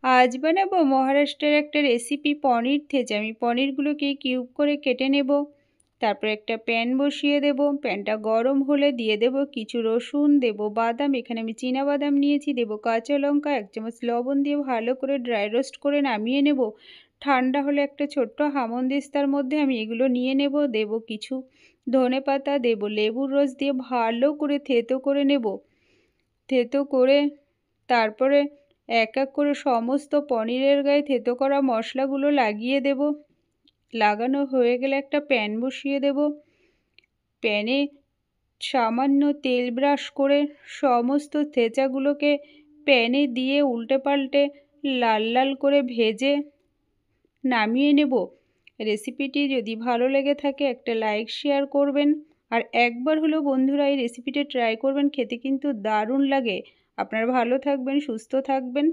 আজ বানাবো মহারাষ্ট্রের একটা রেসিপি পনির থেজা। আমি পনিরগুলোকে কিউব করে কেটে নেব। তারপর একটা প্যান বসিয়ে দেব। প্যানটা গরম হলে দিয়ে দেব কিছু রসুন, দেব বাদাম, এখানে আমি চীনা বাদাম নিয়েছি, দেব কাঁচা লঙ্কা, 1 চামচ লবণ দিয়ে ভালো করে ড্রাই রোস্ট করে নামিয়ে নেব। ঠান্ডা হলে একটা ছোট্ট হামানদিস্তার মধ্যে আমি এগুলো নিয়ে নেব। দেব কিছু ধনেপাতা, দেব লেবুর রস দিয়ে ভালো করে থেতো করে নেব। থেতো করে তারপরে এক এক করে সমস্ত পনিরের গায়ে থেতো করা মশলাগুলো লাগিয়ে দেব। লাগানো হয়ে গেলে একটা প্যান বসিয়ে দেব। প্যানে সামান্য তেল ব্রাশ করে সমস্ত থেঁচাগুলোকে প্যানে দিয়ে উল্টে পাল্টে লাল লাল করে ভেজে নামিয়ে নেব। রেসিপিটি যদি ভালো লেগে থাকে একটা লাইক শেয়ার করবেন, আর একবার হলেও বন্ধুরা এই রেসিপিটা ট্রাই করবেন, খেতে কিন্তু দারুণ লাগে। আপনারা ভালো থাকবেন, সুস্থ থাকবেন।